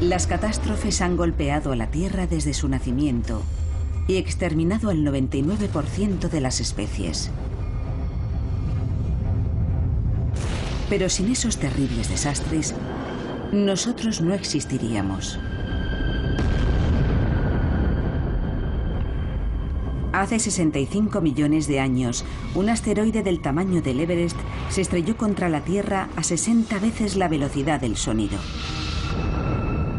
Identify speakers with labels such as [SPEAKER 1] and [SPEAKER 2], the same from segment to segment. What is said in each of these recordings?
[SPEAKER 1] Las catástrofes han golpeado a la Tierra desde su nacimiento y exterminado al 99% de las especies. Pero sin esos terribles desastres, nosotros no existiríamos. Hace 65 millones de años, un asteroide del tamaño del Everest se estrelló contra la Tierra a 60 veces la velocidad del sonido,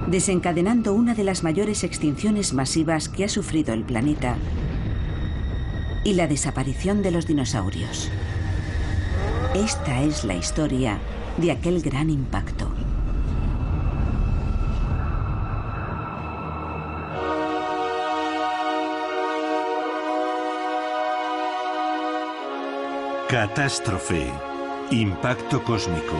[SPEAKER 1] desencadenando una de las mayores extinciones masivas que ha sufrido el planeta y la desaparición de los dinosaurios. Esta es la historia de aquel gran impacto.
[SPEAKER 2] Catástrofe. Impacto cósmico.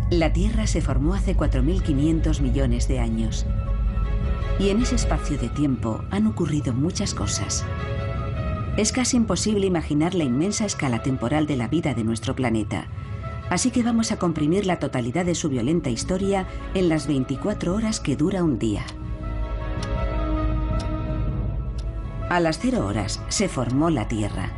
[SPEAKER 1] La Tierra se formó hace 4.500 millones de años. Y en ese espacio de tiempo han ocurrido muchas cosas. Es casi imposible imaginar la inmensa escala temporal de la vida de nuestro planeta. Así que vamos a comprimir la totalidad de su violenta historia en las 24 horas que dura un día. A las 0 horas se formó la Tierra.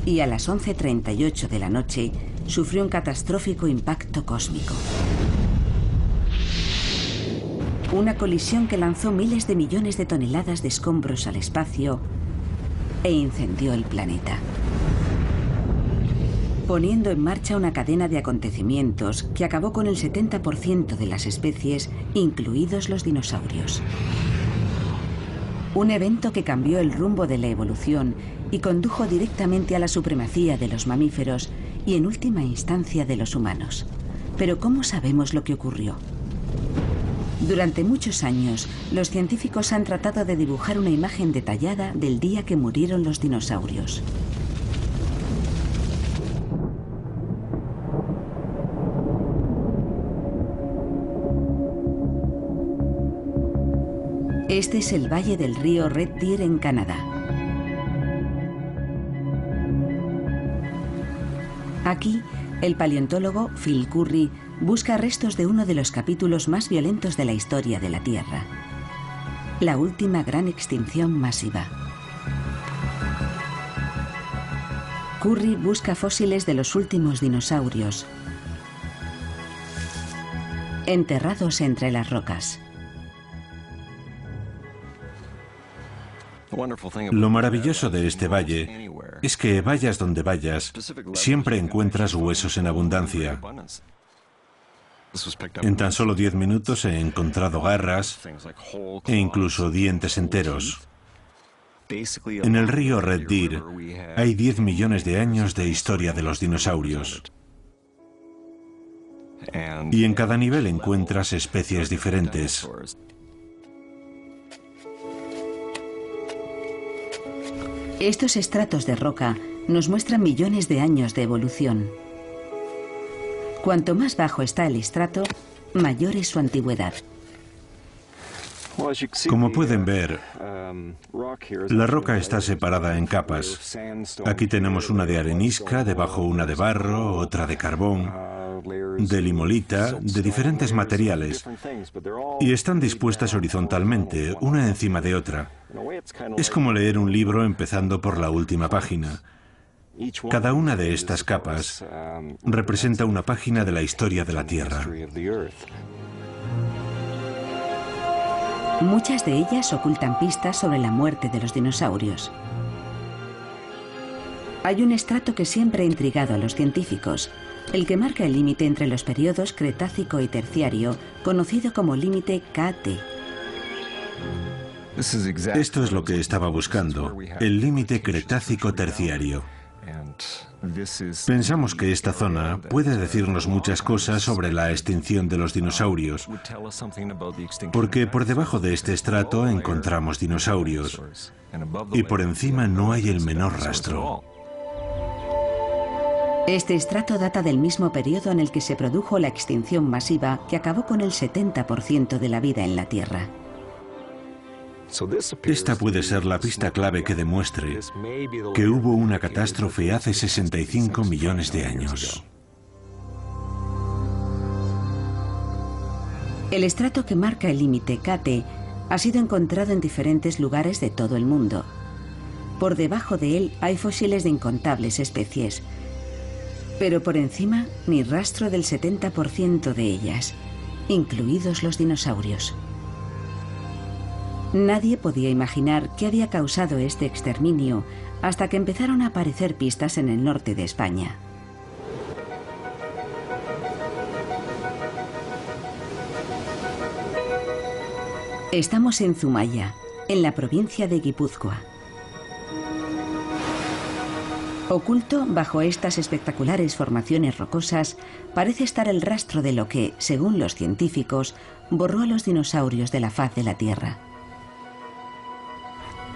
[SPEAKER 1] Y a las 11:38 de la noche sufrió un catastrófico impacto cósmico. Una colisión que lanzó miles de millones de toneladas de escombros al espacio e incendió el planeta, poniendo en marcha una cadena de acontecimientos que acabó con el 70% de las especies, incluidos los dinosaurios. Un evento que cambió el rumbo de la evolución y condujo directamente a la supremacía de los mamíferos y en última instancia de los humanos. Pero ¿cómo sabemos lo que ocurrió? Durante muchos años, los científicos han tratado de dibujar una imagen detallada del día que murieron los dinosaurios. Este es el valle del río Red Deer en Canadá. Aquí, el paleontólogo Phil Currie busca restos de uno de los capítulos más violentos de la historia de la Tierra: la última gran extinción masiva. Currie busca fósiles de los últimos dinosaurios enterrados entre las rocas.
[SPEAKER 2] Lo maravilloso de este valle es que vayas donde vayas, siempre encuentras huesos en abundancia. En tan solo 10 minutos he encontrado garras e incluso dientes enteros. En el río Red Deer hay 10 millones de años de historia de los dinosaurios. Y en cada nivel encuentras especies diferentes.
[SPEAKER 1] Estos estratos de roca nos muestran millones de años de evolución. Cuanto más bajo está el estrato, mayor es su antigüedad.
[SPEAKER 2] Como pueden ver, la roca está separada en capas. Aquí tenemos una de arenisca, debajo una de barro, otra de carbón, de limolita, de diferentes materiales, y están dispuestas horizontalmente, una encima de otra. Es como leer un libro empezando por la última página. Cada una de estas capas representa una página de la historia de la Tierra.
[SPEAKER 1] Muchas de ellas ocultan pistas sobre la muerte de los dinosaurios. Hay un estrato que siempre ha intrigado a los científicos, el que marca el límite entre los periodos Cretácico y Terciario, conocido como límite KT.
[SPEAKER 2] Esto es lo que estaba buscando, el límite Cretácico-Terciario. Pensamos que esta zona puede decirnos muchas cosas sobre la extinción de los dinosaurios, porque por debajo de este estrato encontramos dinosaurios, y por encima no hay el menor rastro.
[SPEAKER 1] Este estrato data del mismo periodo en el que se produjo la extinción masiva que acabó con el 70% de la vida en la Tierra.
[SPEAKER 2] Esta puede ser la pista clave que demuestre que hubo una catástrofe hace 65 millones de años.
[SPEAKER 1] El estrato que marca el límite KT ha sido encontrado en diferentes lugares de todo el mundo. Por debajo de él hay fósiles de incontables especies, pero por encima ni rastro del 70% de ellas, incluidos los dinosaurios. Nadie podía imaginar qué había causado este exterminio hasta que empezaron a aparecer pistas en el norte de España. Estamos en Zumaya, en la provincia de Guipúzcoa. Oculto bajo estas espectaculares formaciones rocosas parece estar el rastro de lo que, según los científicos, borró a los dinosaurios de la faz de la Tierra.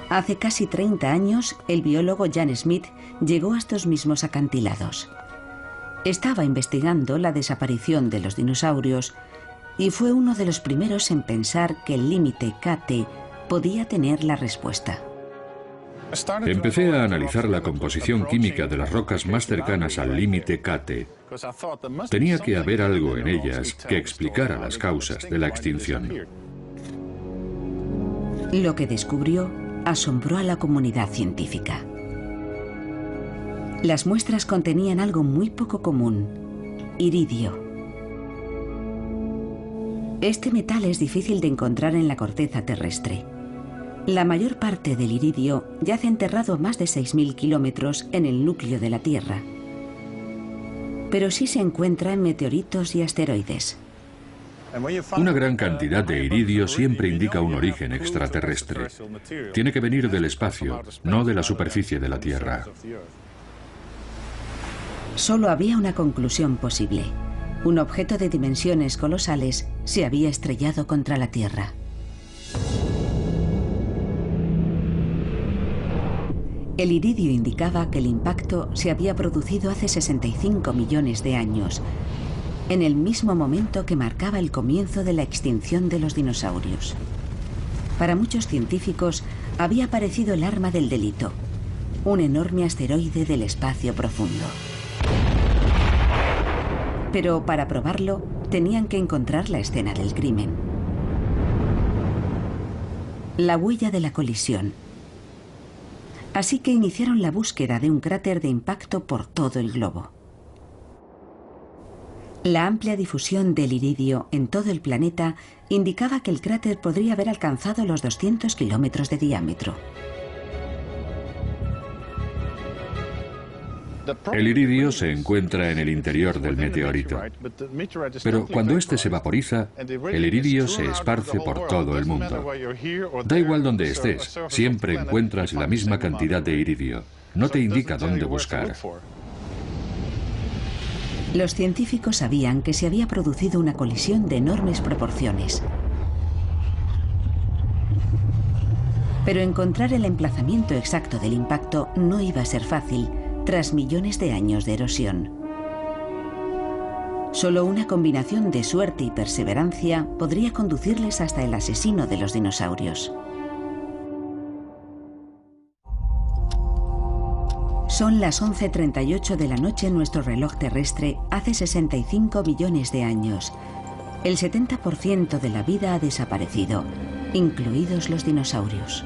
[SPEAKER 1] Hace casi 30 años, el biólogo Jan Smith llegó a estos mismos acantilados. Estaba investigando la desaparición de los dinosaurios y fue uno de los primeros en pensar que el límite KT podía tener la respuesta.
[SPEAKER 3] Empecé a analizar la composición química de las rocas más cercanas al límite KT. Tenía que haber algo en ellas que explicara las causas de la extinción.
[SPEAKER 1] Lo que descubrió asombró a la comunidad científica. Las muestras contenían algo muy poco común: iridio. Este metal es difícil de encontrar en la corteza terrestre. La mayor parte del iridio yace enterrado a más de 6.000 kilómetros en el núcleo de la Tierra. Pero sí se encuentra en meteoritos y asteroides.
[SPEAKER 3] Una gran cantidad de iridio siempre indica un origen extraterrestre. Tiene que venir del espacio, no de la superficie de la Tierra.
[SPEAKER 1] Solo había una conclusión posible. Un objeto de dimensiones colosales se había estrellado contra la Tierra. El iridio indicaba que el impacto se había producido hace 65 millones de años, en el mismo momento que marcaba el comienzo de la extinción de los dinosaurios. Para muchos científicos había aparecido el arma del delito, un enorme asteroide del espacio profundo. Pero para probarlo, tenían que encontrar la escena del crimen. La huella de la colisión. Así que iniciaron la búsqueda de un cráter de impacto por todo el globo. La amplia difusión del iridio en todo el planeta indicaba que el cráter podría haber alcanzado los 200 kilómetros de diámetro.
[SPEAKER 3] El iridio se encuentra en el interior del meteorito. Pero cuando éste se vaporiza, el iridio se esparce por todo el mundo. Da igual donde estés, siempre encuentras la misma cantidad de iridio. No te indica dónde buscar.
[SPEAKER 1] Los científicos sabían que se había producido una colisión de enormes proporciones. Pero encontrar el emplazamiento exacto del impacto no iba a ser fácil, tras millones de años de erosión. Solo una combinación de suerte y perseverancia podría conducirles hasta el asesino de los dinosaurios. Son las 11:38 de la noche en nuestro reloj terrestre hace 65 millones de años. El 70% de la vida ha desaparecido, incluidos los dinosaurios.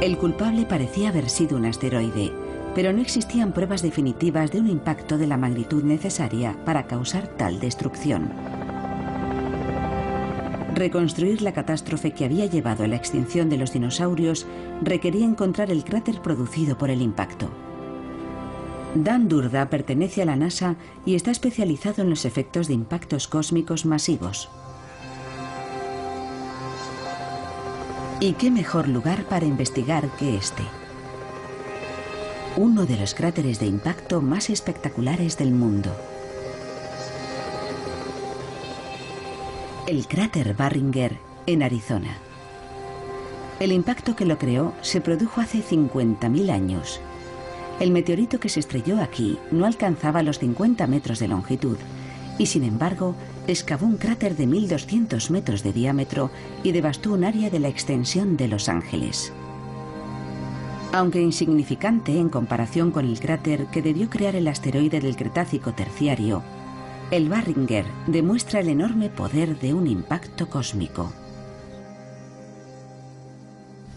[SPEAKER 1] El culpable parecía haber sido un asteroide, pero no existían pruebas definitivas de un impacto de la magnitud necesaria para causar tal destrucción. Reconstruir la catástrofe que había llevado a la extinción de los dinosaurios requería encontrar el cráter producido por el impacto. Dan Durda pertenece a la NASA y está especializado en los efectos de impactos cósmicos masivos. ¿Y qué mejor lugar para investigar que este? Uno de los cráteres de impacto más espectaculares del mundo. El cráter Barringer, en Arizona. El impacto que lo creó se produjo hace 50.000 años. El meteorito que se estrelló aquí no alcanzaba los 50 metros de longitud y, sin embargo, excavó un cráter de 1200 metros de diámetro y devastó un área de la extensión de Los Ángeles. Aunque insignificante en comparación con el cráter que debió crear el asteroide del Cretácico terciario, el Barringer demuestra el enorme poder de un impacto cósmico.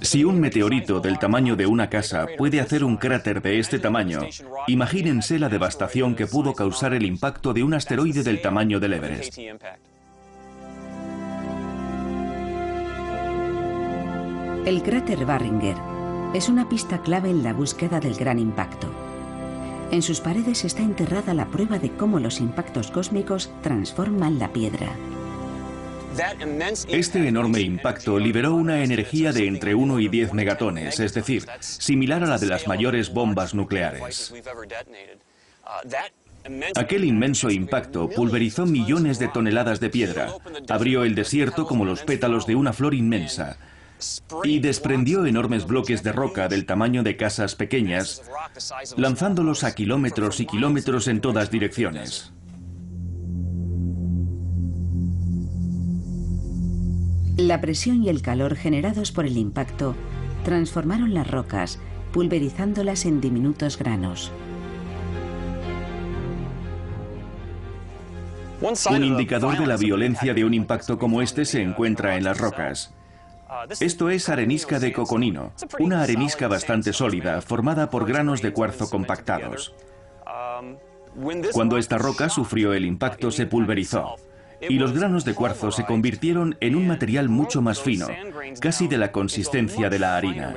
[SPEAKER 4] Si un meteorito del tamaño de una casa puede hacer un cráter de este tamaño, imagínense la devastación que pudo causar el impacto de un asteroide del tamaño del Everest.
[SPEAKER 1] El cráter Barringer es una pista clave en la búsqueda del gran impacto. En sus paredes está enterrada la prueba de cómo los impactos cósmicos transforman la piedra.
[SPEAKER 4] Este enorme impacto liberó una energía de entre 1 y 10 megatones, es decir, similar a la de las mayores bombas nucleares. Aquel inmenso impacto pulverizó millones de toneladas de piedra, abrió el desierto como los pétalos de una flor inmensa, y desprendió enormes bloques de roca del tamaño de casas pequeñas, lanzándolos a kilómetros y kilómetros en todas direcciones.
[SPEAKER 1] La presión y el calor generados por el impacto transformaron las rocas, pulverizándolas en diminutos granos.
[SPEAKER 4] Un indicador de la violencia de un impacto como este se encuentra en las rocas. Esto es arenisca de coconino, una arenisca bastante sólida, formada por granos de cuarzo compactados. Cuando esta roca sufrió el impacto, se pulverizó, y los granos de cuarzo se convirtieron en un material mucho más fino, casi de la consistencia de la harina.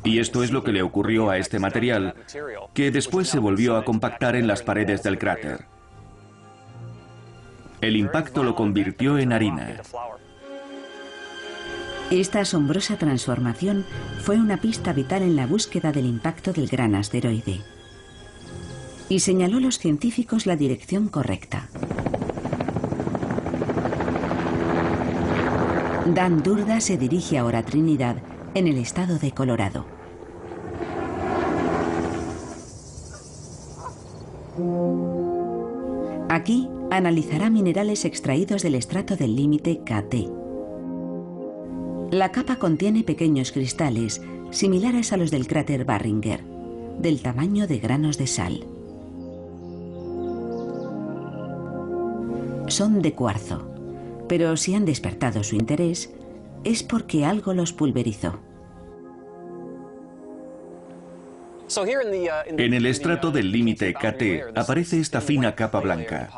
[SPEAKER 4] Y esto es lo que le ocurrió a este material, que después se volvió a compactar en las paredes del cráter. El impacto lo convirtió en harina.
[SPEAKER 1] Esta asombrosa transformación fue una pista vital en la búsqueda del impacto del gran asteroide. Y señaló a los científicos la dirección correcta. Dan Durda se dirige ahora a Trinidad, en el estado de Colorado. Aquí analizará minerales extraídos del estrato del límite KT. La capa contiene pequeños cristales, similares a los del cráter Barringer, del tamaño de granos de sal. Son de cuarzo, pero si han despertado su interés, es porque algo los pulverizó.
[SPEAKER 4] En el estrato del límite KT aparece esta fina capa blanca,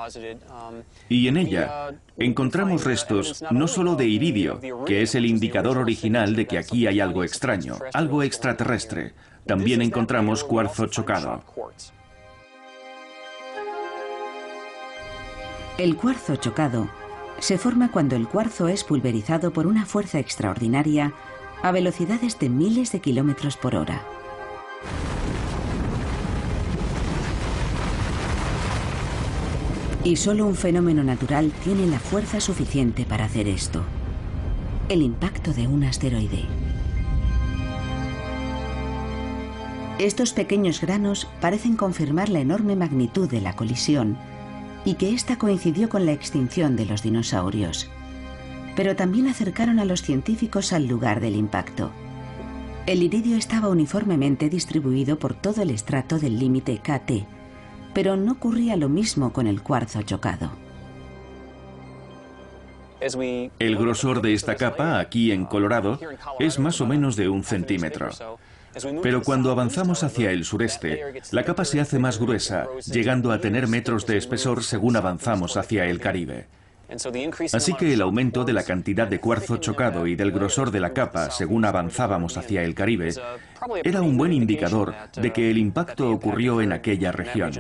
[SPEAKER 4] y en ella encontramos restos no solo de iridio, que es el indicador original de que aquí hay algo extraño, algo extraterrestre. También encontramos cuarzo chocado.
[SPEAKER 1] El cuarzo chocado se forma cuando el cuarzo es pulverizado por una fuerza extraordinaria a velocidades de miles de kilómetros por hora. Y solo un fenómeno natural tiene la fuerza suficiente para hacer esto: el impacto de un asteroide. Estos pequeños granos parecen confirmar la enorme magnitud de la colisión y que ésta coincidió con la extinción de los dinosaurios. Pero también acercaron a los científicos al lugar del impacto. El iridio estaba uniformemente distribuido por todo el estrato del límite KT, pero no ocurría lo mismo con el cuarzo chocado.
[SPEAKER 4] El grosor de esta capa, aquí en Colorado, es más o menos de 1 centímetro. Pero cuando avanzamos hacia el sureste, la capa se hace más gruesa, llegando a tener metros de espesor según avanzamos hacia el Caribe. Así que el aumento de la cantidad de cuarzo chocado y del grosor de la capa según avanzábamos hacia el Caribe era un buen indicador de que el impacto ocurrió en aquella región.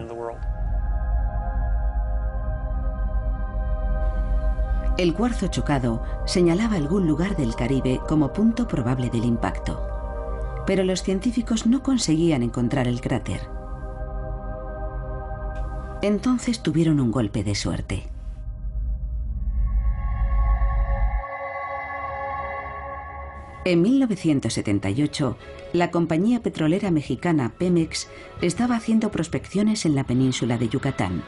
[SPEAKER 1] El cuarzo chocado señalaba algún lugar del Caribe como punto probable del impacto, pero los científicos no conseguían encontrar el cráter. Entonces tuvieron un golpe de suerte. En 1978, la compañía petrolera mexicana Pemex estaba haciendo prospecciones en la península de Yucatán.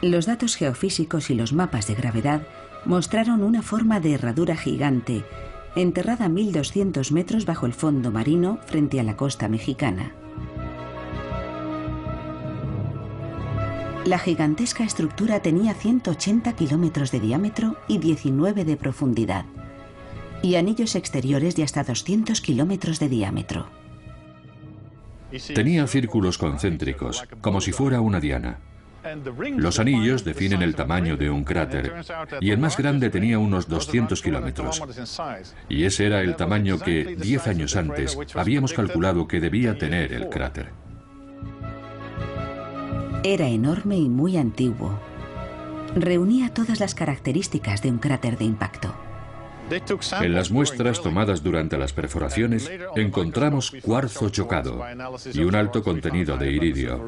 [SPEAKER 1] Los datos geofísicos y los mapas de gravedad mostraron una forma de herradura gigante, enterrada a 1200 metros bajo el fondo marino frente a la costa mexicana. La gigantesca estructura tenía 180 kilómetros de diámetro y 19 de profundidad, y anillos exteriores de hasta 200 kilómetros de diámetro.
[SPEAKER 3] Tenía círculos concéntricos, como si fuera una diana. Los anillos definen el tamaño de un cráter, y el más grande tenía unos 200 kilómetros. Y ese era el tamaño que, 10 años antes, habíamos calculado que debía tener el cráter.
[SPEAKER 1] Era enorme y muy antiguo. Reunía todas las características de un cráter de impacto.
[SPEAKER 3] En las muestras tomadas durante las perforaciones encontramos cuarzo chocado y un alto contenido de iridio.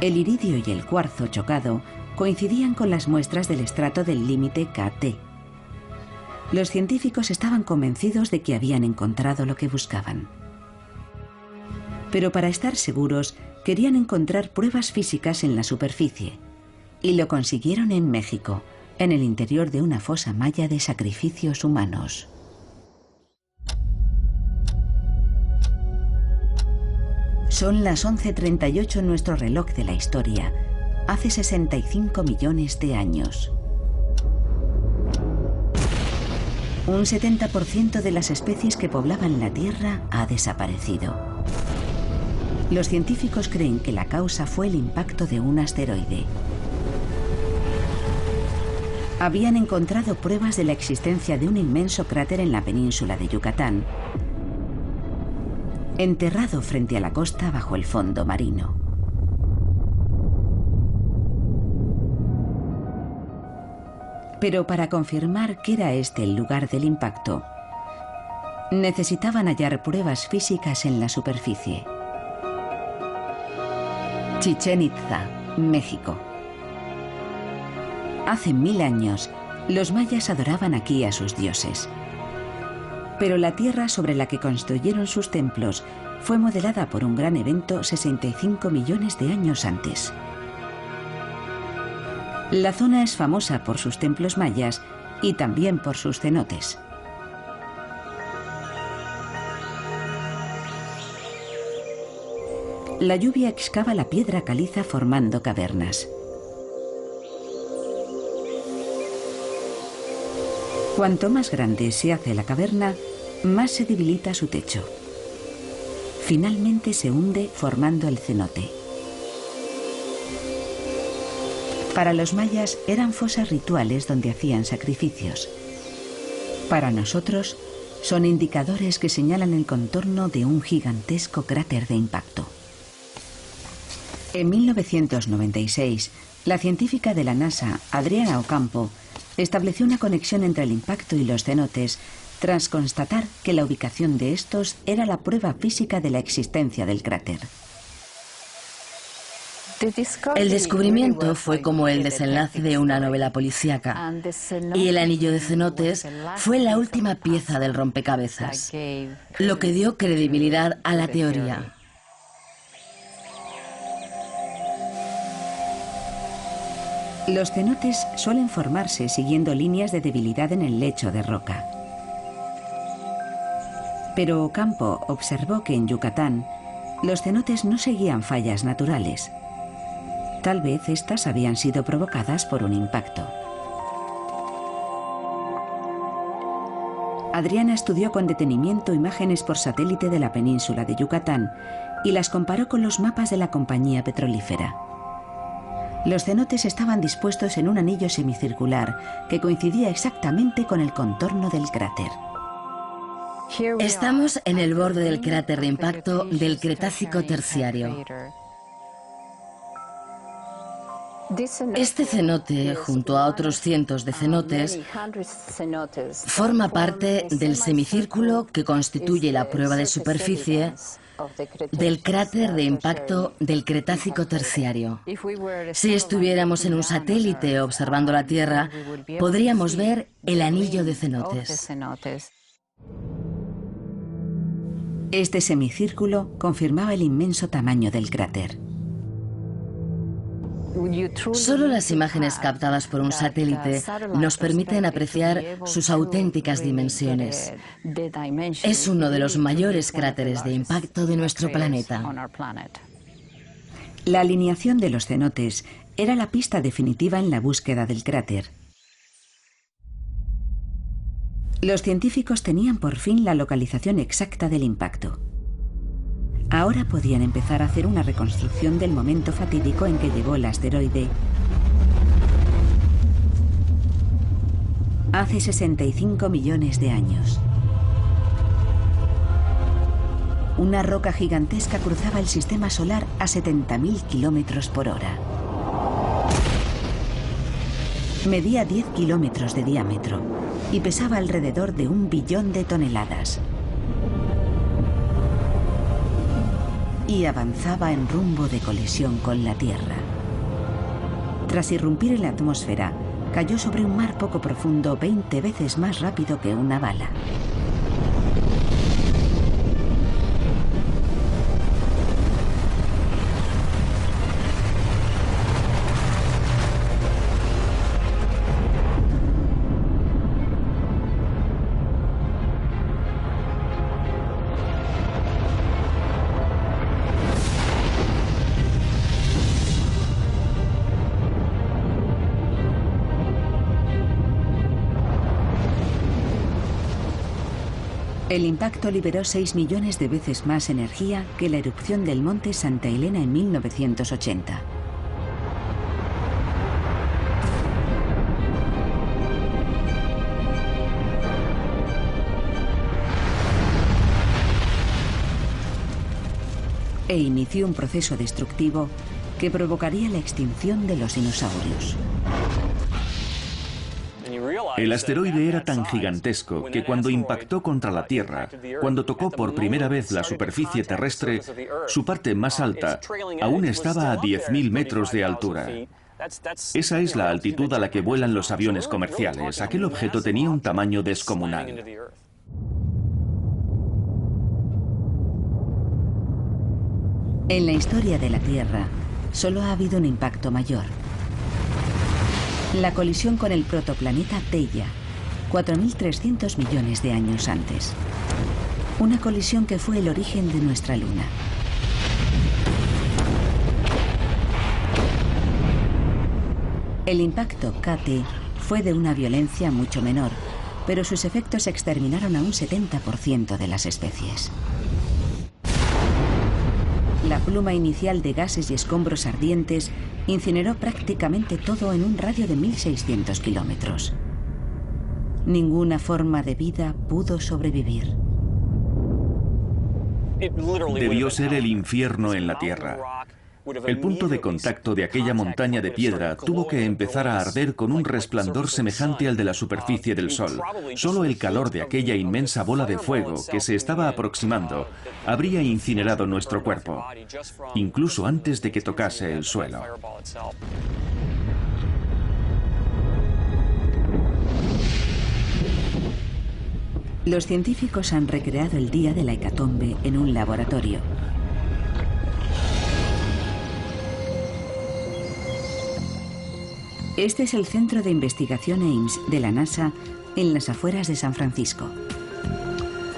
[SPEAKER 1] El iridio y el cuarzo chocado coincidían con las muestras del estrato del límite KT. Los científicos estaban convencidos de que habían encontrado lo que buscaban. Pero para estar seguros, querían encontrar pruebas físicas en la superficie. Y lo consiguieron en México, en el interior de una fosa maya de sacrificios humanos. Son las 11:38 en nuestro reloj de la historia, hace 65 millones de años. Un 70% de las especies que poblaban la Tierra ha desaparecido. Los científicos creen que la causa fue el impacto de un asteroide. Habían encontrado pruebas de la existencia de un inmenso cráter en la península de Yucatán, enterrado frente a la costa bajo el fondo marino. Pero para confirmar que era este el lugar del impacto, necesitaban hallar pruebas físicas en la superficie. Chichén Itzá, México. Hace 1000 años, los mayas adoraban aquí a sus dioses. Pero la tierra sobre la que construyeron sus templos fue modelada por un gran evento 65 millones de años antes. La zona es famosa por sus templos mayas y también por sus cenotes. La lluvia excava la piedra caliza formando cavernas. Cuanto más grande se hace la caverna, más se debilita su techo. Finalmente se hunde formando el cenote. Para los mayas eran fosas rituales donde hacían sacrificios. Para nosotros, son indicadores que señalan el contorno de un gigantesco cráter de impacto. En 1996, la científica de la NASA, Adriana Ocampo, estableció una conexión entre el impacto y los cenotes, tras constatar que la ubicación de estos era la prueba física de la existencia del cráter.
[SPEAKER 5] El descubrimiento fue como el desenlace de una novela policíaca, y el anillo de cenotes fue la última pieza del rompecabezas, lo que dio credibilidad a la teoría.
[SPEAKER 1] Los cenotes suelen formarse siguiendo líneas de debilidad en el lecho de roca. Pero Ocampo observó que en Yucatán los cenotes no seguían fallas naturales. Tal vez estas habían sido provocadas por un impacto. Adriana estudió con detenimiento imágenes por satélite de la península de Yucatán y las comparó con los mapas de la compañía petrolífera. Los cenotes estaban dispuestos en un anillo semicircular que coincidía exactamente con el contorno del cráter.
[SPEAKER 5] Estamos en el borde del cráter de impacto del Cretácico Terciario. Este cenote, junto a otros cientos de cenotes, forma parte del semicírculo que constituye la prueba de superficie del cráter de impacto del Cretácico Terciario. Si estuviéramos en un satélite observando la Tierra, podríamos ver el anillo de cenotes.
[SPEAKER 1] Este semicírculo confirmaba el inmenso tamaño del cráter.
[SPEAKER 5] Solo las imágenes captadas por un satélite nos permiten apreciar sus auténticas dimensiones. Es uno de los mayores cráteres de impacto de nuestro planeta.
[SPEAKER 1] La alineación de los cenotes era la pista definitiva en la búsqueda del cráter. Los científicos tenían por fin la localización exacta del impacto. Ahora podían empezar a hacer una reconstrucción del momento fatídico en que llegó el asteroide hace 65 millones de años. Una roca gigantesca cruzaba el sistema solar a 70.000 kilómetros por hora. Medía 10 kilómetros de diámetro y pesaba alrededor de 1 billón de toneladas. Y avanzaba en rumbo de colisión con la Tierra. Tras irrumpir en la atmósfera, cayó sobre un mar poco profundo 20 veces más rápido que una bala. El impacto liberó 6 millones de veces más energía que la erupción del monte Santa Elena en 1980. E inició un proceso destructivo que provocaría la extinción de los dinosaurios.
[SPEAKER 4] El asteroide era tan gigantesco que cuando impactó contra la Tierra, cuando tocó por primera vez la superficie terrestre, su parte más alta aún estaba a 10.000 metros de altura. Esa es la altitud a la que vuelan los aviones comerciales. Aquel objeto tenía un tamaño descomunal.
[SPEAKER 1] En la historia de la Tierra, solo ha habido un impacto mayor. La colisión con el protoplaneta Theia, 4.300 millones de años antes. Una colisión que fue el origen de nuestra Luna. El impacto KT fue de una violencia mucho menor, pero sus efectos exterminaron a un 70% de las especies. La pluma inicial de gases y escombros ardientes incineró prácticamente todo en un radio de 1.600 kilómetros. Ninguna forma de vida pudo sobrevivir.
[SPEAKER 4] Debió ser el infierno en la Tierra. El punto de contacto de aquella montaña de piedra tuvo que empezar a arder con un resplandor semejante al de la superficie del Sol. Solo el calor de aquella inmensa bola de fuego que se estaba aproximando habría incinerado nuestro cuerpo, incluso antes de que tocase el suelo.
[SPEAKER 1] Los científicos han recreado el día de la hecatombe en un laboratorio. Este es el Centro de Investigación Ames de la NASA en las afueras de San Francisco.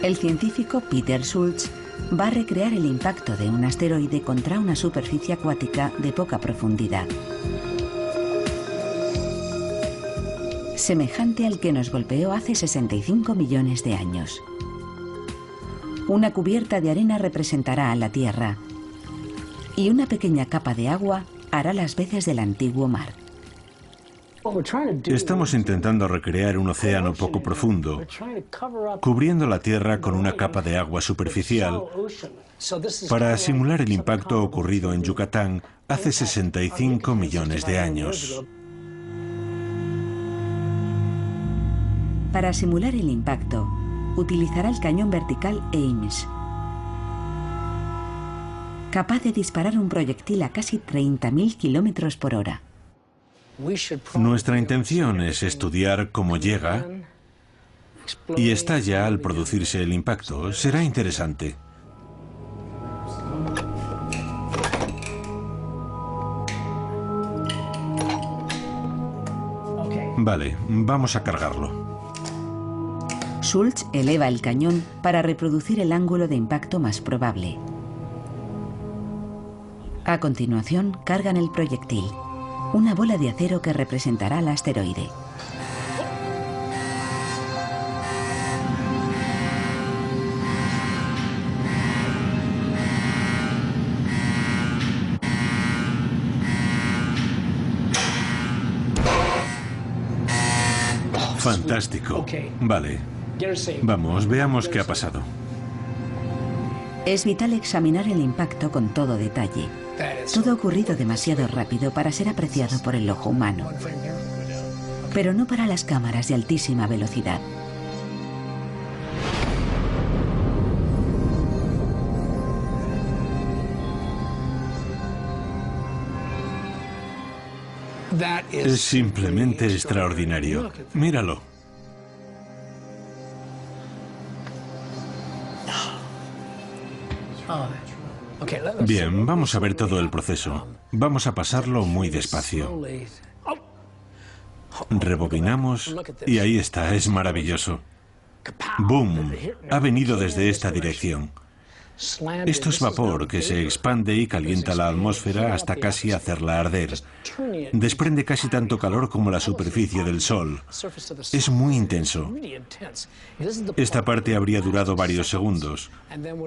[SPEAKER 1] El científico Peter Schultz va a recrear el impacto de un asteroide contra una superficie acuática de poca profundidad, semejante al que nos golpeó hace 65 millones de años. Una cubierta de arena representará a la Tierra y una pequeña capa de agua hará las veces del antiguo mar.
[SPEAKER 2] Estamos intentando recrear un océano poco profundo, cubriendo la Tierra con una capa de agua superficial para simular el impacto ocurrido en Yucatán hace 65 millones de años.
[SPEAKER 1] Para simular el impacto, utilizará el cañón vertical Ames, capaz de disparar un proyectil a casi 30.000 kilómetros por hora.
[SPEAKER 2] Nuestra intención es estudiar cómo llega y estalla al producirse el impacto. Será interesante. Vale, vamos a cargarlo.
[SPEAKER 1] Schultz eleva el cañón para reproducir el ángulo de impacto más probable. A continuación, cargan el proyectil, una bola de acero que representará al asteroide.
[SPEAKER 2] Fantástico. Vale. Vamos, veamos qué ha pasado.
[SPEAKER 1] Es vital examinar el impacto con todo detalle. Todo ha ocurrido demasiado rápido para ser apreciado por el ojo humano, pero no para las cámaras de altísima velocidad.
[SPEAKER 2] Es simplemente extraordinario. Míralo. Bien, vamos a ver todo el proceso. Vamos a pasarlo muy despacio. Rebobinamos y ahí está, es maravilloso. ¡Boom! Ha venido desde esta dirección. Esto es vapor que se expande y calienta la atmósfera hasta casi hacerla arder. Desprende casi tanto calor como la superficie del Sol. Es muy intenso. Esta parte habría durado varios segundos.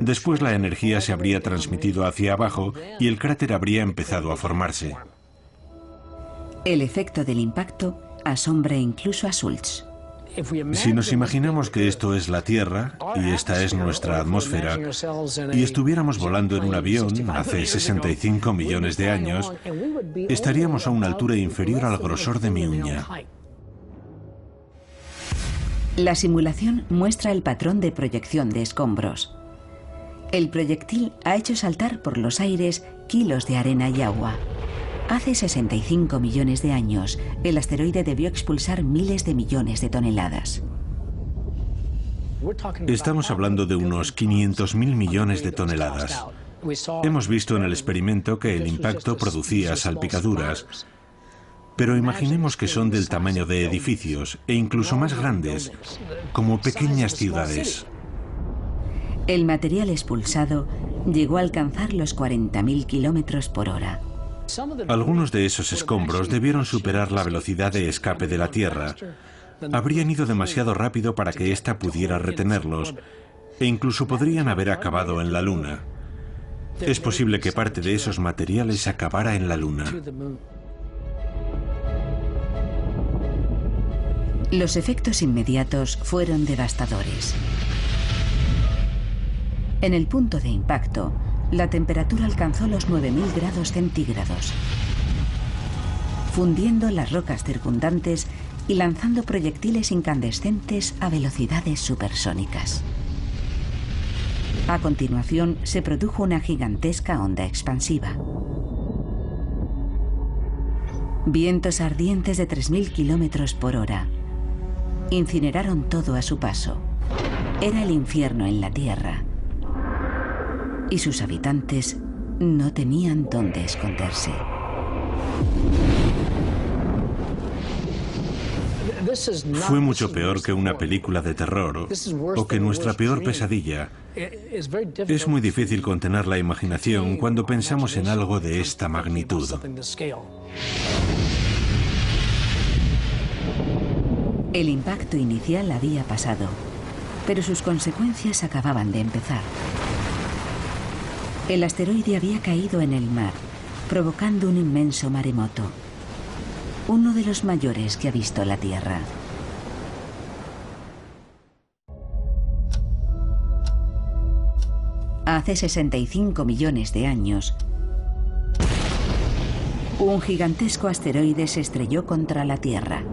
[SPEAKER 2] Después la energía se habría transmitido hacia abajo y el cráter habría empezado a formarse.
[SPEAKER 1] El efecto del impacto asombra incluso a Schultz.
[SPEAKER 2] Si nos imaginamos que esto es la Tierra y esta es nuestra atmósfera y estuviéramos volando en un avión hace 65 millones de años, estaríamos a una altura inferior al grosor de mi uña.
[SPEAKER 1] La simulación muestra el patrón de proyección de escombros. El proyectil ha hecho saltar por los aires kilos de arena y agua. Hace 65 millones de años, el asteroide debió expulsar miles de millones de toneladas.
[SPEAKER 2] Estamos hablando de unos 500.000 millones de toneladas. Hemos visto en el experimento que el impacto producía salpicaduras, pero imaginemos que son del tamaño de edificios e incluso más grandes, como pequeñas ciudades.
[SPEAKER 1] El material expulsado llegó a alcanzar los 40.000 kilómetros por hora.
[SPEAKER 2] Algunos de esos escombros debieron superar la velocidad de escape de la Tierra. Habrían ido demasiado rápido para que ésta pudiera retenerlos, e incluso podrían haber acabado en la Luna. Es posible que parte de esos materiales acabara en la Luna.
[SPEAKER 1] Los efectos inmediatos fueron devastadores. En el punto de impacto, la temperatura alcanzó los 9.000 grados centígrados, fundiendo las rocas circundantes y lanzando proyectiles incandescentes a velocidades supersónicas. A continuación, se produjo una gigantesca onda expansiva. Vientos ardientes de 3.000 kilómetros por hora incineraron todo a su paso. Era el infierno en la Tierra. Y sus habitantes no tenían dónde esconderse.
[SPEAKER 2] Fue mucho peor que una película de terror o que nuestra peor pesadilla. Es muy difícil contener la imaginación cuando pensamos en algo de esta magnitud.
[SPEAKER 1] El impacto inicial había pasado, pero sus consecuencias acababan de empezar. El asteroide había caído en el mar, provocando un inmenso maremoto, uno de los mayores que ha visto la Tierra. Hace 65 millones de años, un gigantesco asteroide se estrelló contra la Tierra.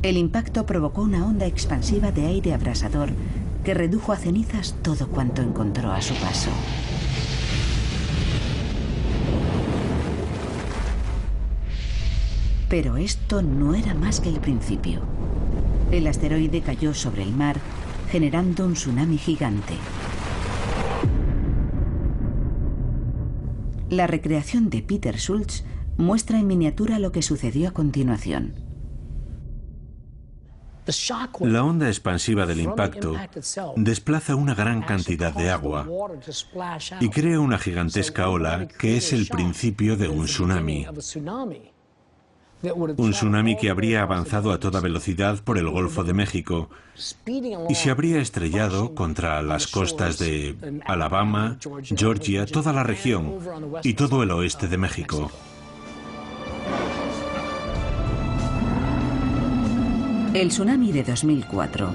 [SPEAKER 1] El impacto provocó una onda expansiva de aire abrasador que redujo a cenizas todo cuanto encontró a su paso. Pero esto no era más que el principio. El asteroide cayó sobre el mar, generando un tsunami gigante. La recreación de Peter Schultz muestra en miniatura lo que sucedió a continuación.
[SPEAKER 2] La onda expansiva del impacto desplaza una gran cantidad de agua y crea una gigantesca ola que es el principio de un tsunami. Un tsunami que habría avanzado a toda velocidad por el Golfo de México y se habría estrellado contra las costas de Alabama, Georgia, toda la región y todo el oeste de México.
[SPEAKER 1] El tsunami de 2004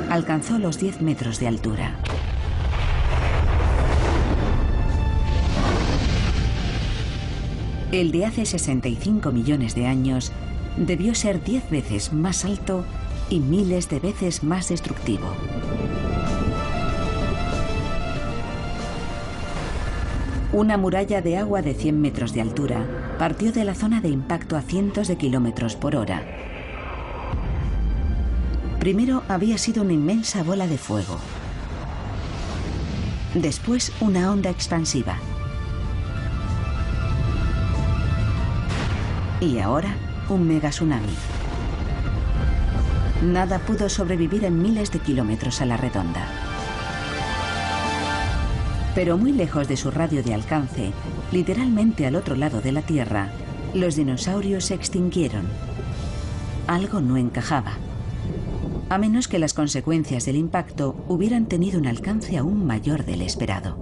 [SPEAKER 1] alcanzó los 10 metros de altura. El de hace 65 millones de años debió ser 10 veces más alto y miles de veces más destructivo. Una muralla de agua de 100 metros de altura partió de la zona de impacto a cientos de kilómetros por hora. Primero había sido una inmensa bola de fuego. Después una onda expansiva. Y ahora un mega tsunami. Nada pudo sobrevivir en miles de kilómetros a la redonda. Pero muy lejos de su radio de alcance, literalmente al otro lado de la Tierra, los dinosaurios se extinguieron. Algo no encajaba. A menos que las consecuencias del impacto hubieran tenido un alcance aún mayor del esperado.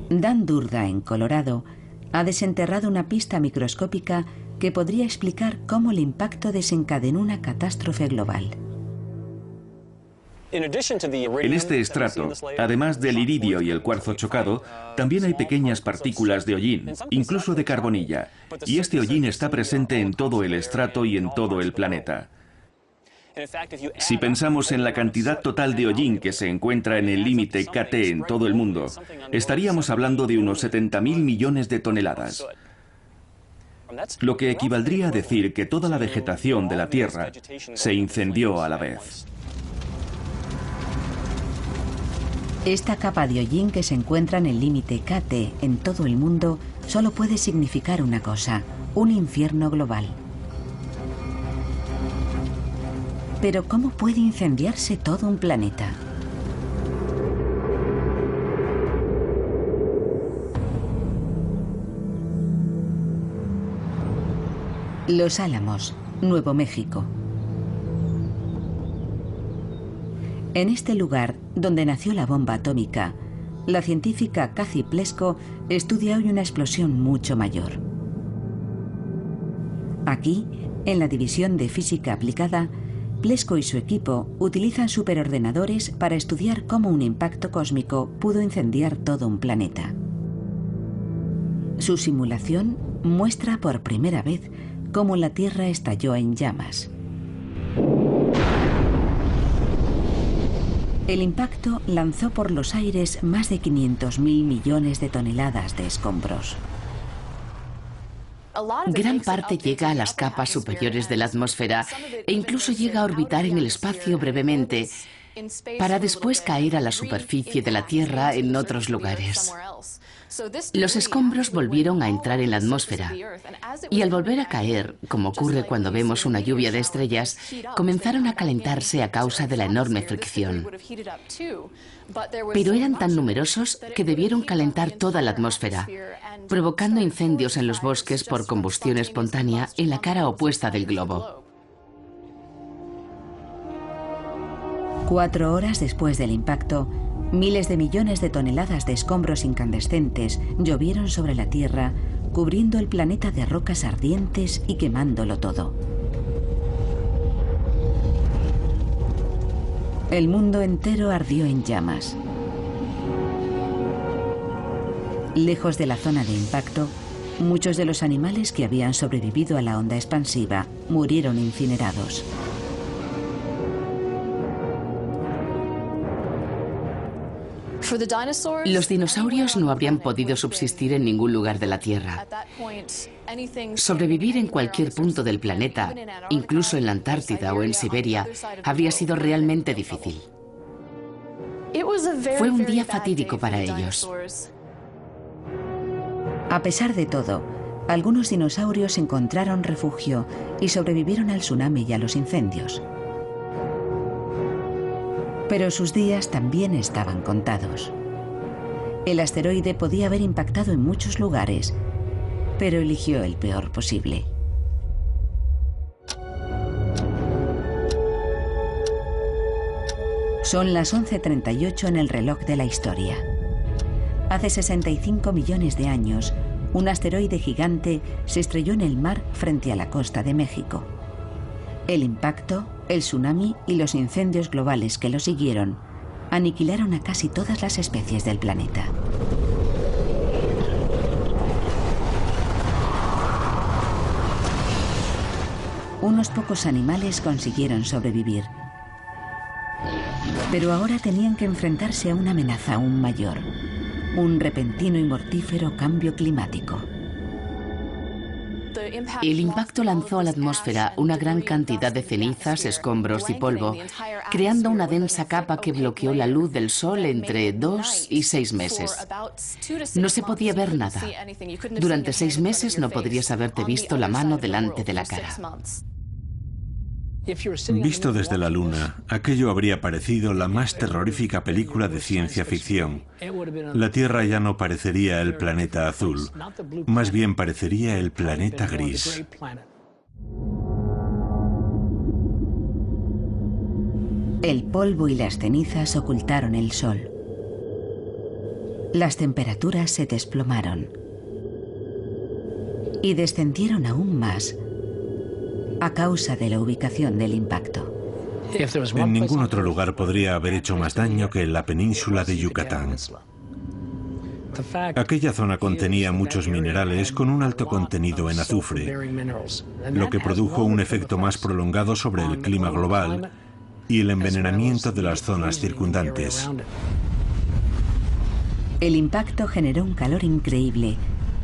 [SPEAKER 1] Dan Durga, en Colorado, ha desenterrado una pista microscópica que podría explicar cómo el impacto desencadenó una catástrofe global.
[SPEAKER 4] En este estrato, además del iridio y el cuarzo chocado, también hay pequeñas partículas de hollín, incluso de carbonilla, y este hollín está presente en todo el estrato y en todo el planeta. Si pensamos en la cantidad total de hollín que se encuentra en el límite KT en todo el mundo, estaríamos hablando de unos 70.000 millones de toneladas. Lo que equivaldría a decir que toda la vegetación de la Tierra se incendió a la vez.
[SPEAKER 1] Esta capa de hollín que se encuentra en el límite KT en todo el mundo solo puede significar una cosa: un infierno global. Pero ¿cómo puede incendiarse todo un planeta? Los Álamos, Nuevo México. En este lugar, donde nació la bomba atómica, la científica Kathy Plesko estudia hoy una explosión mucho mayor. Aquí, en la División de Física Aplicada, Plesko y su equipo utilizan superordenadores para estudiar cómo un impacto cósmico pudo incendiar todo un planeta. Su simulación muestra por primera vez cómo la Tierra estalló en llamas. El impacto lanzó por los aires más de 500.000 millones de toneladas de escombros.
[SPEAKER 5] Gran parte llega a las capas superiores de la atmósfera e incluso llega a orbitar en el espacio brevemente, para después caer a la superficie de la Tierra en otros lugares. Los escombros volvieron a entrar en la atmósfera y al volver a caer, como ocurre cuando vemos una lluvia de estrellas, comenzaron a calentarse a causa de la enorme fricción. Pero eran tan numerosos que debieron calentar toda la atmósfera, provocando incendios en los bosques por combustión espontánea en la cara opuesta del globo.
[SPEAKER 1] 4 horas después del impacto, miles de millones de toneladas de escombros incandescentes llovieron sobre la Tierra, cubriendo el planeta de rocas ardientes y quemándolo todo. El mundo entero ardió en llamas. Lejos de la zona de impacto, muchos de los animales que habían sobrevivido a la onda expansiva murieron incinerados.
[SPEAKER 5] Los dinosaurios no habrían podido subsistir en ningún lugar de la Tierra. Sobrevivir en cualquier punto del planeta, incluso en la Antártida o en Siberia, habría sido realmente difícil. Fue un día fatídico para ellos.
[SPEAKER 1] A pesar de todo, Algunos dinosaurios encontraron refugio y sobrevivieron al tsunami y a los incendios. Pero sus días también estaban contados. El asteroide podía haber impactado en muchos lugares, pero eligió el peor posible. Son las 11:38 en el reloj de la historia. Hace 65 millones de años, un asteroide gigante se estrelló en el mar frente a la costa de México. El impacto, el tsunami y los incendios globales que lo siguieron aniquilaron a casi todas las especies del planeta. Unos pocos animales consiguieron sobrevivir, pero ahora tenían que enfrentarse a una amenaza aún mayor: un repentino y mortífero cambio climático.
[SPEAKER 5] El impacto lanzó a la atmósfera una gran cantidad de cenizas, escombros y polvo, creando una densa capa que bloqueó la luz del sol entre 2 y 6 meses. No se podía ver nada. Durante 6 meses no podrías haberte visto la mano delante de la cara.
[SPEAKER 2] Visto desde la Luna, aquello habría parecido la más terrorífica película de ciencia ficción. La Tierra ya no parecería el planeta azul, más bien parecería el planeta gris.
[SPEAKER 1] El polvo y las cenizas ocultaron el sol. Las temperaturas se desplomaron y descendieron aún más a causa de la ubicación del impacto.
[SPEAKER 2] En ningún otro lugar podría haber hecho más daño que en la península de Yucatán. Aquella zona contenía muchos minerales con un alto contenido en azufre, lo que produjo un efecto más prolongado sobre el clima global y el envenenamiento de las zonas circundantes.
[SPEAKER 1] El impacto generó un calor increíble,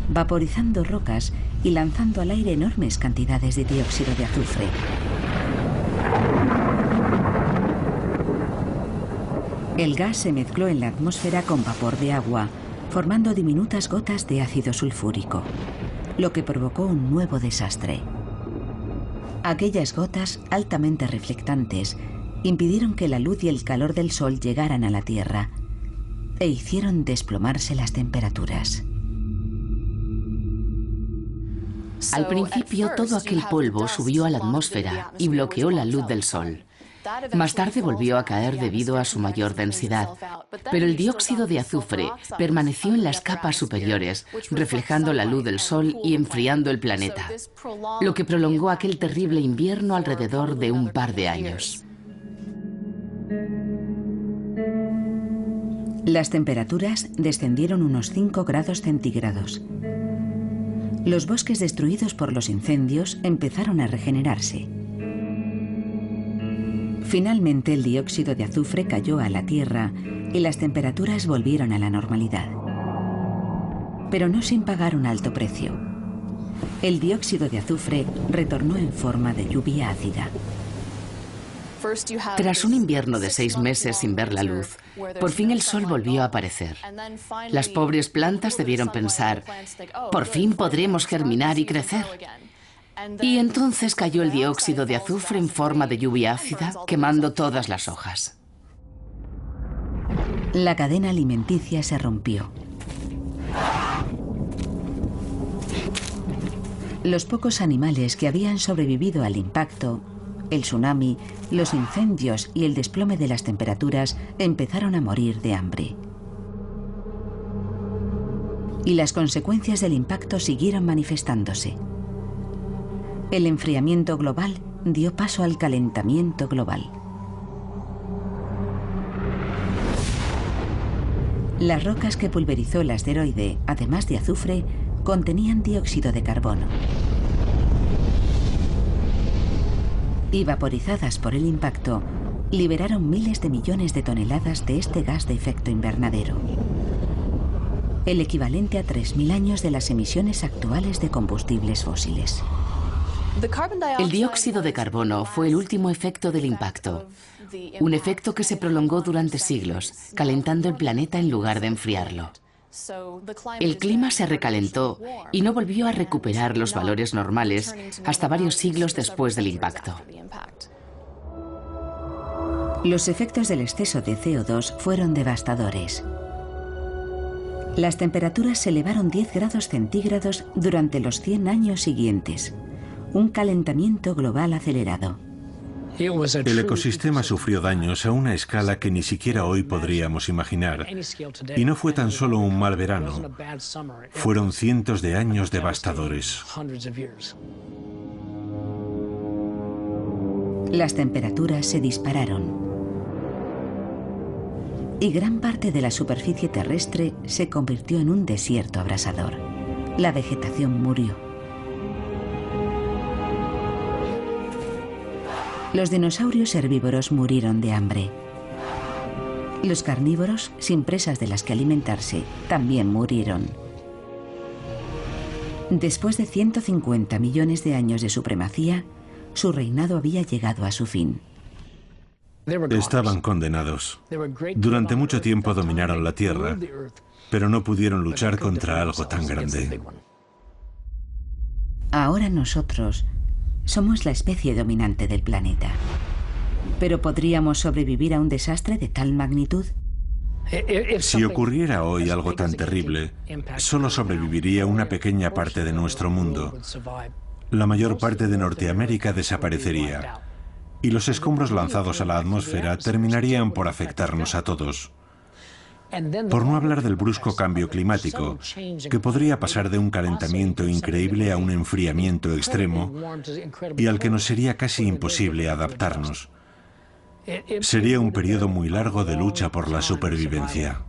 [SPEAKER 1] vaporizando rocas y lanzando al aire enormes cantidades de dióxido de azufre. El gas se mezcló en la atmósfera con vapor de agua, formando diminutas gotas de ácido sulfúrico, lo que provocó un nuevo desastre. Aquellas gotas, altamente reflectantes, impidieron que la luz y el calor del sol llegaran a la Tierra e hicieron desplomarse las temperaturas.
[SPEAKER 5] Al principio, todo aquel polvo subió a la atmósfera y bloqueó la luz del sol. Más tarde volvió a caer debido a su mayor densidad, pero el dióxido de azufre permaneció en las capas superiores, reflejando la luz del sol y enfriando el planeta, lo que prolongó aquel terrible invierno alrededor de un par de años.
[SPEAKER 1] Las temperaturas descendieron unos 5 grados centígrados. Los bosques destruidos por los incendios empezaron a regenerarse. Finalmente, el dióxido de azufre cayó a la Tierra y las temperaturas volvieron a la normalidad. Pero no sin pagar un alto precio. El dióxido de azufre retornó en forma de lluvia ácida.
[SPEAKER 5] Tras un invierno de 6 meses sin ver la luz, por fin el sol volvió a aparecer. Las pobres plantas debieron pensar: por fin podremos germinar y crecer. Y entonces cayó el dióxido de azufre en forma de lluvia ácida, quemando todas las hojas.
[SPEAKER 1] La cadena alimenticia se rompió. Los pocos animales que habían sobrevivido al impacto, el tsunami, los incendios y el desplome de las temperaturas empezaron a morir de hambre. Y las consecuencias del impacto siguieron manifestándose. El enfriamiento global dio paso al calentamiento global. Las rocas que pulverizó el asteroide, además de azufre, contenían dióxido de carbono. Y vaporizadas por el impacto, liberaron miles de millones de toneladas de este gas de efecto invernadero, el equivalente a 3000 años de las emisiones actuales de combustibles fósiles.
[SPEAKER 5] El dióxido de carbono fue el último efecto del impacto, un efecto que se prolongó durante siglos, calentando el planeta en lugar de enfriarlo. El clima se recalentó y no volvió a recuperar los valores normales hasta varios siglos después del impacto.
[SPEAKER 1] Los efectos del exceso de CO2 fueron devastadores. Las temperaturas se elevaron 10 grados centígrados durante los 100 años siguientes. Un calentamiento global acelerado.
[SPEAKER 2] El ecosistema sufrió daños a una escala que ni siquiera hoy podríamos imaginar. Y no fue tan solo un mal verano. Fueron cientos de años devastadores.
[SPEAKER 1] Las temperaturas se dispararon. Y gran parte de la superficie terrestre se convirtió en un desierto abrasador. La vegetación murió. Los dinosaurios herbívoros murieron de hambre. Los carnívoros, sin presas de las que alimentarse, también murieron. Después de 150 millones de años de supremacía, su reinado había llegado a su fin.
[SPEAKER 2] Estaban condenados. Durante mucho tiempo dominaron la Tierra, pero no pudieron luchar contra algo tan grande.
[SPEAKER 1] Ahora nosotros somos la especie dominante del planeta. ¿Pero podríamos sobrevivir a un desastre de tal magnitud?
[SPEAKER 2] Si ocurriera hoy algo tan terrible, solo sobreviviría una pequeña parte de nuestro mundo. La mayor parte de Norteamérica desaparecería. Y los escombros lanzados a la atmósfera terminarían por afectarnos a todos. Por no hablar del brusco cambio climático, que podría pasar de un calentamiento increíble a un enfriamiento extremo y al que nos sería casi imposible adaptarnos. Sería un periodo muy largo de lucha por la supervivencia.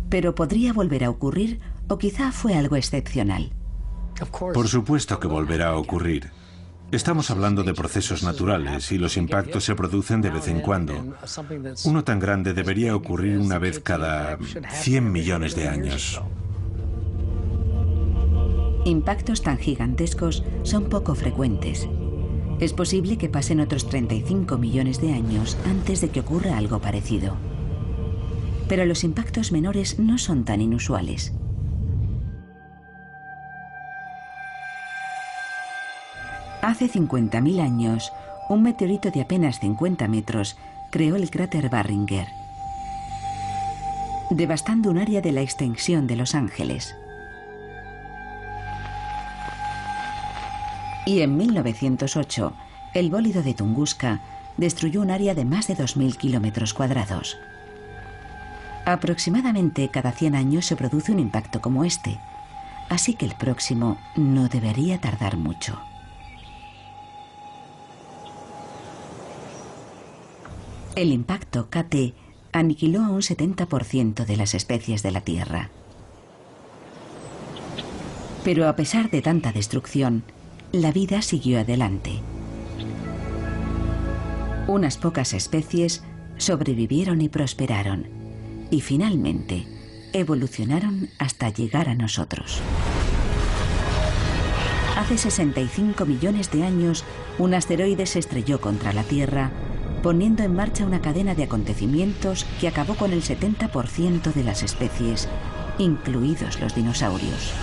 [SPEAKER 1] Pero podría volver a ocurrir, o quizá fue algo excepcional.
[SPEAKER 2] Por supuesto que volverá a ocurrir. Estamos hablando de procesos naturales y los impactos se producen de vez en cuando. Uno tan grande debería ocurrir una vez cada 100 millones de años.
[SPEAKER 1] Impactos tan gigantescos son poco frecuentes. Es posible que pasen otros 35 millones de años antes de que ocurra algo parecido. Pero los impactos menores no son tan inusuales. Hace 50.000 años, un meteorito de apenas 50 metros creó el cráter Barringer, devastando un área de la extensión de Los Ángeles. Y en 1908, el bólido de Tunguska destruyó un área de más de 2.000 kilómetros cuadrados. Aproximadamente cada 100 años se produce un impacto como este, así que el próximo no debería tardar mucho. El impacto KT aniquiló a un 70% de las especies de la Tierra. Pero a pesar de tanta destrucción, la vida siguió adelante. Unas pocas especies sobrevivieron y prosperaron, y finalmente evolucionaron hasta llegar a nosotros. Hace 65 millones de años, un asteroide se estrelló contra la Tierra, poniendo en marcha una cadena de acontecimientos que acabó con el 70% de las especies, incluidos los dinosaurios.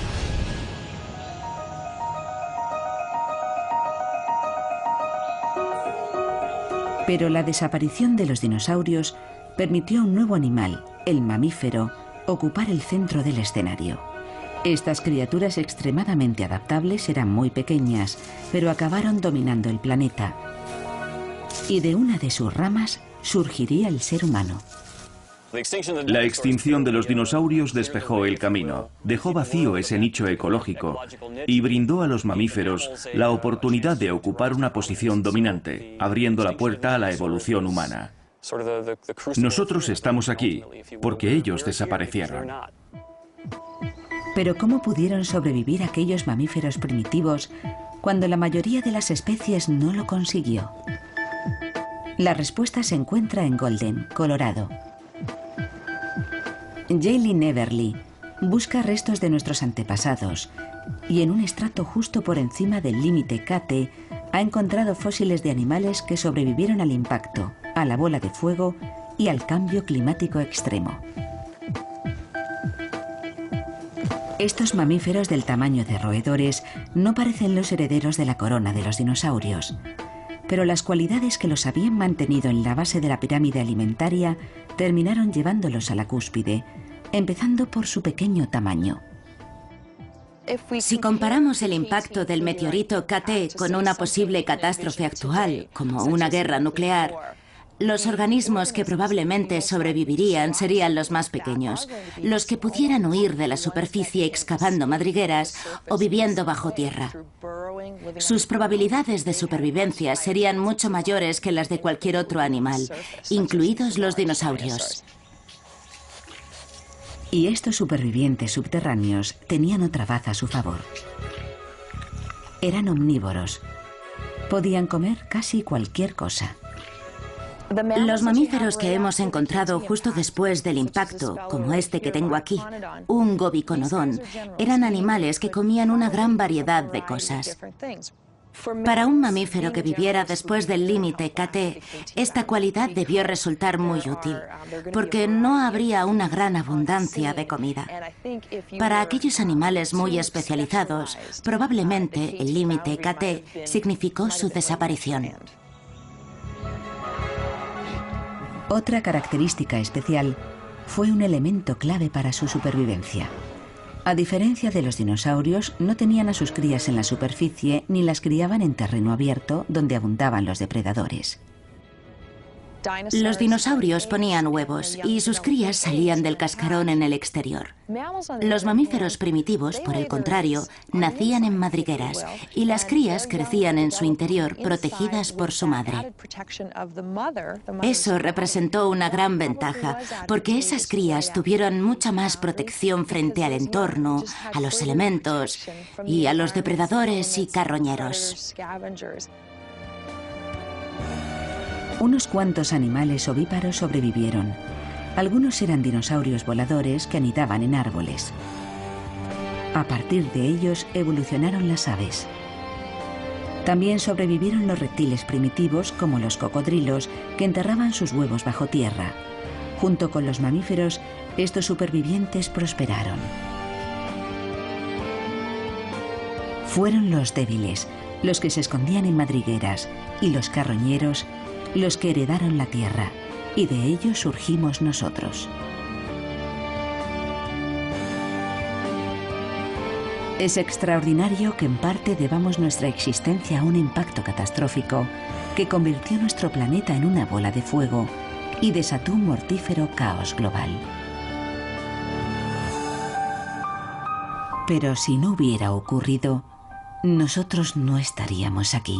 [SPEAKER 1] Pero la desaparición de los dinosaurios permitió a un nuevo animal, el mamífero, ocupar el centro del escenario. Estas criaturas extremadamente adaptables eran muy pequeñas, pero acabaron dominando el planeta. Y de una de sus ramas surgiría el ser humano.
[SPEAKER 4] La extinción de los dinosaurios despejó el camino, dejó vacío ese nicho ecológico y brindó a los mamíferos la oportunidad de ocupar una posición dominante, abriendo la puerta a la evolución humana. Nosotros estamos aquí porque ellos desaparecieron.
[SPEAKER 1] Pero ¿cómo pudieron sobrevivir aquellos mamíferos primitivos cuando la mayoría de las especies no lo consiguió? La respuesta se encuentra en Golden, Colorado. Jaylin Everly busca restos de nuestros antepasados y en un estrato justo por encima del límite KT ha encontrado fósiles de animales que sobrevivieron al impacto, a la bola de fuego y al cambio climático extremo. Estos mamíferos del tamaño de roedores no parecen los herederos de la corona de los dinosaurios, pero las cualidades que los habían mantenido en la base de la pirámide alimentaria terminaron llevándolos a la cúspide, empezando por su pequeño tamaño.
[SPEAKER 6] Si comparamos el impacto del meteorito KT con una posible catástrofe actual, como una guerra nuclear, los organismos que probablemente sobrevivirían serían los más pequeños, los que pudieran huir de la superficie excavando madrigueras o viviendo bajo tierra. Sus probabilidades de supervivencia serían mucho mayores que las de cualquier otro animal, incluidos los dinosaurios.
[SPEAKER 1] Y estos supervivientes subterráneos tenían otra baza a su favor. Eran omnívoros. Podían comer casi cualquier cosa.
[SPEAKER 6] Los mamíferos que hemos encontrado justo después del impacto, como este que tengo aquí, un gobiconodón, eran animales que comían una gran variedad de cosas. Para un mamífero que viviera después del límite KT, esta cualidad debió resultar muy útil, porque no habría una gran abundancia de comida. Para aquellos animales muy especializados, probablemente el límite KT significó su desaparición.
[SPEAKER 1] Otra característica especial fue un elemento clave para su supervivencia. A diferencia de los dinosaurios, no tenían a sus crías en la superficie ni las criaban en terreno abierto donde abundaban los depredadores.
[SPEAKER 6] Los dinosaurios ponían huevos y sus crías salían del cascarón en el exterior. Los mamíferos primitivos, por el contrario, nacían en madrigueras y las crías crecían en su interior protegidas por su madre. Eso representó una gran ventaja, porque esas crías tuvieron mucha más protección frente al entorno, a los elementos y a los depredadores y carroñeros.
[SPEAKER 1] Unos cuantos animales ovíparos sobrevivieron. Algunos eran dinosaurios voladores que anidaban en árboles. A partir de ellos evolucionaron las aves. También sobrevivieron los reptiles primitivos, como los cocodrilos, que enterraban sus huevos bajo tierra. Junto con los mamíferos, estos supervivientes prosperaron. Fueron los débiles, los que se escondían en madrigueras, y los carroñeros, los que heredaron la tierra, y de ellos surgimos nosotros. Es extraordinario que en parte debamos nuestra existencia a un impacto catastrófico que convirtió nuestro planeta en una bola de fuego y desató un mortífero caos global. Pero si no hubiera ocurrido, nosotros no estaríamos aquí.